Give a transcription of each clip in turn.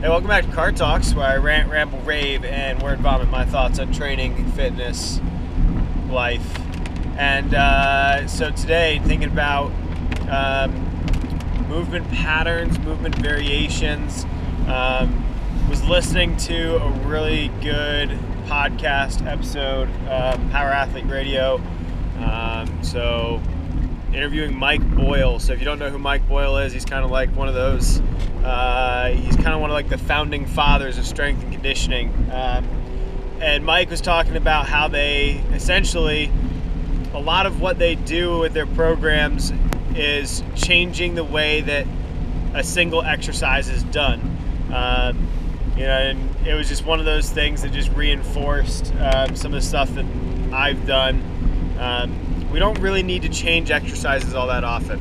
Hey, welcome back to Car Talks, where I rant, ramble, rave, and word vomit my thoughts on training, fitness, life. And so today, thinking about movement patterns, movement variations. Was listening to a really good podcast episode, Power Athlete Radio. So interviewing Mike Boyle. So if you don't know who Mike Boyle is, he's kind of like one of those, he's kind of one of like the founding fathers of strength and conditioning. And Mike was talking about how they essentially, a lot of what they do with their programs is changing the way that a single exercise is done. And it was just one of those things that just reinforced some of the stuff that I've done. We don't really need to change exercises all that often,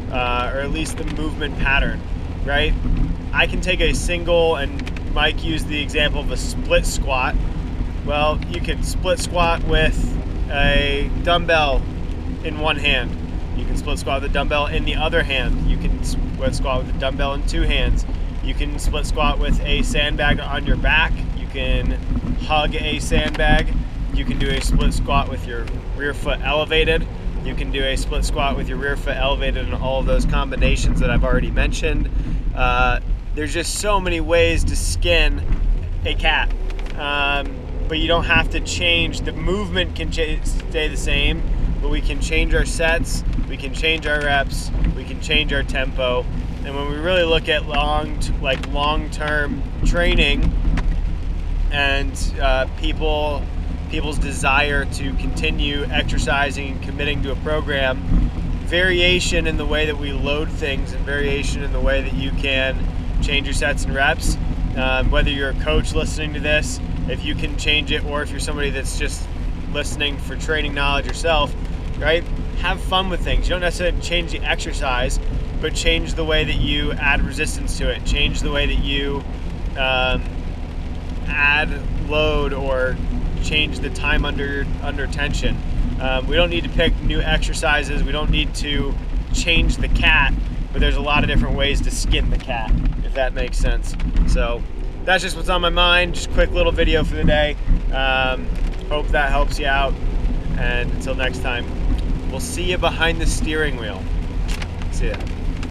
or at least the movement pattern, right? I can take a single, and Mike used the example of a split squat. Well, you can split squat with a dumbbell in one hand. You can split squat with a dumbbell in the other hand. You can split squat with a dumbbell in two hands. You can split squat with a sandbag on your back. You can hug a sandbag. You can do a split squat with your rear foot elevated. You can do a split squat with your rear foot elevated, and all of those combinations that I've already mentioned. There's just so many ways to skin a cat. But you don't have to change. The movement can stay the same, but we can change our sets, we can change our reps, we can change our tempo. And when we really look at long-term training and people's desire to continue exercising and committing to a program, variation in the way that we load things and variation in the way that you can change your sets and reps, whether you're a coach listening to this, if you can change it, or if you're somebody that's just listening for training knowledge yourself, right? Have fun with things. You don't necessarily change the exercise, but change the way that you add resistance to it. Change the way that you add load, or change the time under tension. We don't need to pick new exercises. We don't need to change the cat, but there's a lot of different ways to skin the cat, if that makes sense. So that's just what's on my mind. Just a quick little video for the day. Hope that helps you out. And until next time, we'll see you behind the steering wheel. See ya.